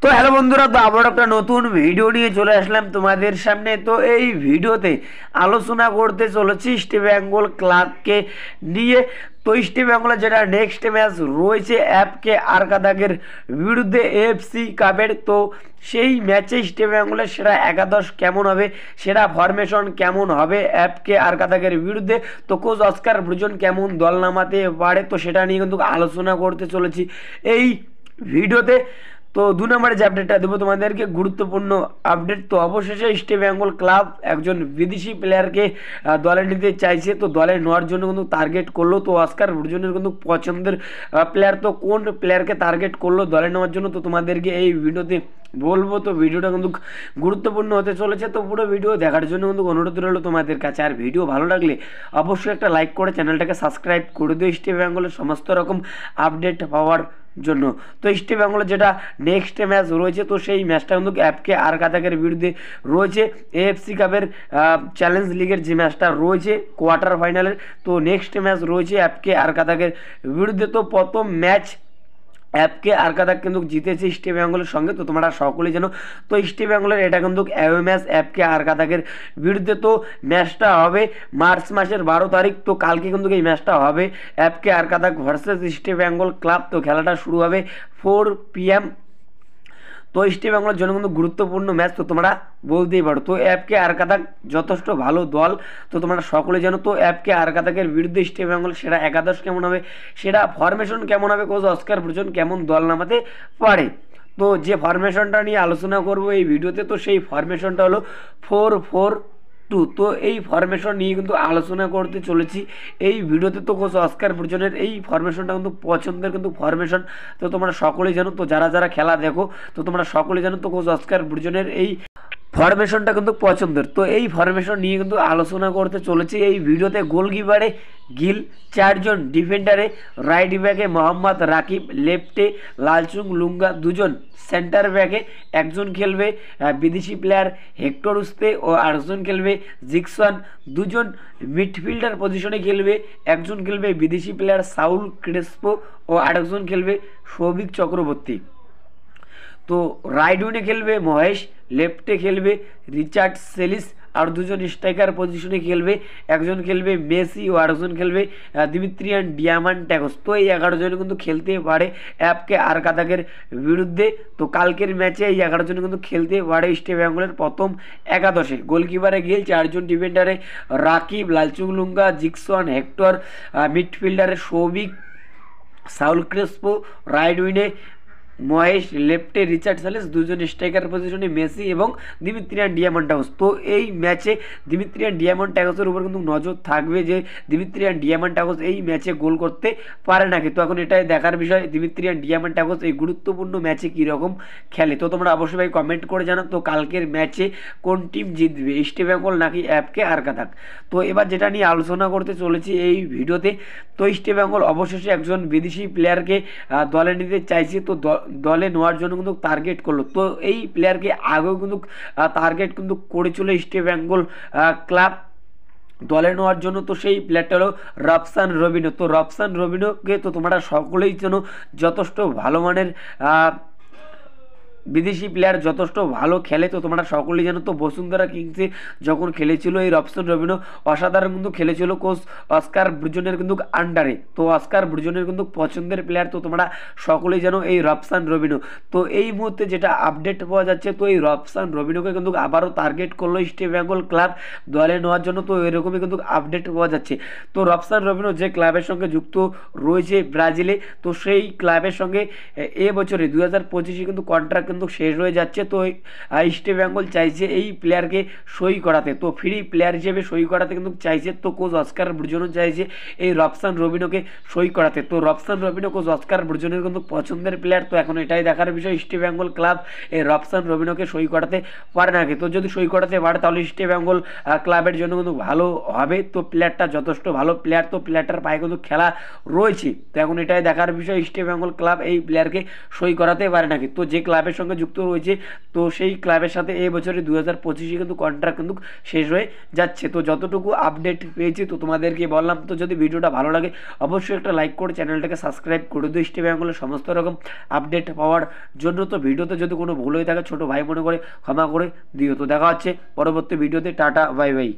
তো হ্যালো বন্ধুরা, তো আবার একটা নতুন ভিডিও নিয়ে চলে আসলাম তোমাদের সামনে। তো এই ভিডিওতে আলোচনা করতে চলেছি ইস্ট বেঙ্গল ক্লাবকে নিয়ে। তো ইস্ট বেঙ্গলের যেটা নেক্সট ম্যাচ রয়েছে এফকে আরকাদাগের বিরুদ্ধে এএফসি কাপের, তো সেই ম্যাচে ইস্ট বেঙ্গলের সেরা একাদশ কেমন হবে, সেরা ফরমেশন কেমন হবে এফকে আরকাদাগের বিরুদ্ধে, তো কোচ অস্কার ব্রুজন কেমন দল নামাতে পারে, তো সেটা নিয়ে কিন্তু আলোচনা করতে চলেছি এই ভিডিওতে। তো 2 নম্বরে যে আপডেটটা দেবো তোমাদেরকে, গুরুত্বপূর্ণ আপডেট। তো অবশেষে ইস্ট বেঙ্গল ক্লাব একজন বিদেশি প্লেয়ারকে দলে নিতে চাইছে। তো দলে নেওয়ার জন্য কিন্তু টার্গেট করলো, তো অস্কার ব্রুজনের কিন্তু পছন্দের প্লেয়ার। তো কোন প্লেয়ারকে টার্গেট করলো দলে নেওয়ার জন্য, তো তোমাদেরকে এই ভিডিওতে বলবো। তো ভিডিওটা কিন্তু গুরুত্বপূর্ণ হতে চলেছে, তো পুরো ভিডিও দেখার জন্য কিন্তু অনুরোধ রইলো তোমাদের কাছে। আর ভিডিও ভালো লাগলে অবশ্যই একটা লাইক করে চ্যানেলটাকে সাবস্ক্রাইব করে দিও ইস্ট বেঙ্গলের সমস্ত রকম আপডেট পাওয়ার জন্য। তো ইস্ট বেঙ্গলের যেটা নেক্সট ম্যাচ রয়েছে, তো সেই ম্যাচটা কিন্তু এফকে আরকাদাগের বিরুদ্ধে রয়েছে এএফসি কাপের চ্যালেঞ্জ লিগের যে ম্যাচটা রয়েছে কোয়ার্টার ফাইনালের। তো নেক্সট ম্যাচ রয়েছে এফকে আরকাদাগের বিরুদ্ধে। তো প্রথম ম্যাচ এফকে আরকাদাগ কিন্তু জিতেছে ইস্ট বেঙ্গলের সঙ্গে, তো তোমরা সকলেই জানো। তো ইস্ট বেঙ্গলের এটা কিন্তু অ্যাওয়ে ম্যাচ এফকে আরকাদাগের বিরুদ্ধে। তো ম্যাচটা হবে মার্চ মাসের 12 তারিখ। তো কালকে কিন্তু এই ম্যাচটা হবে এফকে আরকাদাগ ভার্সেস ইস্ট বেঙ্গল ক্লাব। তো খেলাটা শুরু হবে 4 PM। তো ইস্ট বেঙ্গলের জন্য কিন্তু গুরুত্বপূর্ণ ম্যাচ, তো তোমরা বলতেই পারো। তো এফকে আরকাদাগ যথেষ্ট ভালো দল, তো তোমরা সকলে জানো। তো এফকে আরকাদাগের বিরুদ্ধে ইস্ট বেঙ্গল সেরা একাদশ কেমন হবে, সেরা ফরমেশন কেমন হবে, কোচ অস্কার ব্রুজন কেমন দল নামাতে পারে, তো যে ফরমেশনটা নিয়ে আলোচনা করব এই ভিডিওতে, তো সেই ফরমেশনটা হলো 4-4-2। তো এই ফরমেশন নিয়ে কিন্তু আলোচনা করতে চলেছি এই ভিডিওতে। তো কোচ অস্কার ব্রুজনের এই ফরমেশনটা কিন্তু পছন্দের কিন্তু ফরমেশন, তো তোমরা সকলেই জানো। তো যারা যারা খেলা দেখো, তো তোমরা সকলেই জানো। তো কোচ অস্কার ব্রুজনের এই ফরমেশনটা কিন্তু পছন্দের, তো এই ফরমেশন নিয়ে কিন্তু আলোচনা করতে চলেছি এই ভিডিওতে। গোলকিপারে গিল, 4জন ডিফেন্ডারে, রাইট ব্যাকে মোহাম্মদ রাকিব, লেফটে লালচুং লুঙ্গা 2জন, সেন্টার ব্যাকে একজন খেলবে বিদেশি প্লেয়ার হেক্টর উস্তে ও 8জন খেলবে জিকসন, 2জন মিডফিল্ডার পজিশনে খেলবে, একজন খেলবে বিদেশি প্লেয়ার সাউল ক্রেসপো ও 8জন খেলবে সৌভিক চক্রবর্তী। তো রাইট উইনে খেলবে মহেশ, লেফটে খেলবে রিচার্ড সেলিস, আর 2জন স্ট্রাইকার পজিশনে খেলবে, একজন খেলবে মেসি ও 8জন খেলবে দিমিত্রিয়ান ডিয়ামান্টাগোস। তো এই 11জন কিন্তু খেলতে পারে এফকে আরকাদাগের বিরুদ্ধে। তো কালকের ম্যাচে এই 11জন কিন্তু খেলতে পারে ইস্ট বেঙ্গলের প্রথম একাদশে। গোলকিপারে গিল, 4জন ডিফেন্ডারে রাকিব, লালচুংলুঙ্গা, জিকসন, হেক্টর, মিডফিল্ডারে সৌভিক, সাউল ক্রেসপো, রাইট উইনে মহেশ, লেফটে রিচার্ড সালেস, 2জন স্ট্রাইকার পজিশনে মেসি এবং দিমিত্রিয়ান ডিয়ামান্টাগোস। তো এই ম্যাচে দিমিত্রিয়ান ডিয়ামান্টাগোসের উপর কিন্তু নজর থাকবে যে দিমিত্রিয়ান ডিয়ামান্টাগোস এই ম্যাচে গোল করতে পারে নাকি। তো এখন এটাই দেখার বিষয় দিমিত্রিয়ান ডিয়ামান্টাগোস এই গুরুত্বপূর্ণ ম্যাচে কীরকম খেলে। তো তোমরা অবশ্যই ভাই কমেন্ট করে জানাও তো কালকের ম্যাচে কোন টিম জিতবে, ইস্ট বেঙ্গল নাকি এফকে আরকাদাগ। তো এবার যেটা নিয়ে আলোচনা করতে চলেছি এই ভিডিওতে, তো ইস্ট বেঙ্গল অবশেষে একজন বিদেশি প্লেয়ারকে দলে নিতে চাইছে। তো দলে নেওয়ার জন্য কিন্তু টার্গেট করলো। তো এই প্লেয়ারকে আগেও কিন্তু টার্গেট কিন্তু করেছিল ইস্ট বেঙ্গল ক্লাব দলে নেওয়ার জন্য। তো সেই প্লেয়ারটা হলো রবসান রবিনো। তো রবসান রবিনোকে তো তোমরা সকলেই যেন যথেষ্ট ভালো মানের বিদেশি প্লেয়ার, যথেষ্ট ভালো খেলে। তো তোমরা সকলেই জানো। তো বসুন্ধরা কিংসে যখন খেলেছিল এই রবসান রবিনো অসাধারণ কিন্তু খেলেছিল কোচ অস্কার ব্রুজনের কিন্তু আন্ডারে। তো অস্কার ব্রুজনের কিন্তু পছন্দের প্লেয়ার, তো তোমরা সকলেই জানো এই রবসান রবিনো। তো এই মুহূর্তে যেটা আপডেট পাওয়া যাচ্ছে, তো এই রবসান রবিনোকে কিন্তু আবারও টার্গেট করলো ইস্ট বেঙ্গল ক্লাব দলে নেওয়ার জন্য। তো এরকমই কিন্তু আপডেট পাওয়া যাচ্ছে। তো রবসান রবিনো যে ক্লাবের সঙ্গে যুক্ত রয়েছে ব্রাজিলে, তো সেই ক্লাবের সঙ্গে এবছরে 2025 কিন্তু কন্ট্রাক্ট কিন্তু শেষ হয়ে যাচ্ছে। তো ইস্ট বেঙ্গল চাইছে এই প্লেয়ারকে সই করাতে, তো ফ্রি প্লেয়ার হিসেবে সই করাতে কিন্তু চাইছে। তো কোচ অস্কার ব্রুজনও চাইছে এই রবসান রবিনোকে সই করাতে। তো রবসান রবিনো কোচ অস্কার ব্রুজনের কিন্তু পছন্দের প্লেয়ার। তো এখন এটাই দেখার বিষয় ইস্ট বেঙ্গল ক্লাব এই রবসান রবিনোকে সই করাতে পারে নাকি। তো যদি সই করাতে পারে তাহলে ইস্ট বেঙ্গল ক্লাবের জন্য কিন্তু ভালো হবে। তো প্লেয়ারটা যথেষ্ট ভালো প্লেয়ার, তো প্লেয়ারটার পায়ে কিন্তু খেলা রয়েছে। তো এখন এটাই দেখার বিষয় ইস্ট বেঙ্গল ক্লাব এই প্লেয়ারকে সই করাতে পারে নাকি। তো যে ক্লাবের সঙ্গে সঙ্গে যুক্ত রয়েছে। তো সেই ক্লাবের সাথে এই বছরে 2025 কিন্তু কন্ট্রাক্ট কিন্তু শেষ হয়ে যাচ্ছে। তো যতটুকু আপডেট পেয়েছি তো তোমাদেরকে বললাম। তো যদি ভিডিওটা ভালো লাগে অবশ্যই একটা লাইক করে চ্যানেলটাকে সাবস্ক্রাইব করে দিও ইস্ট বেঙ্গলের সমস্ত রকম আপডেট পাওয়ার জন্য। তো ভিডিওতে যদি কোনো ভুল হয়ে থাকে ছোটো ভাই মনে করে ক্ষমা করে দিও। তো দেখা হচ্ছে পরবর্তী ভিডিওতে। Tata bye bye.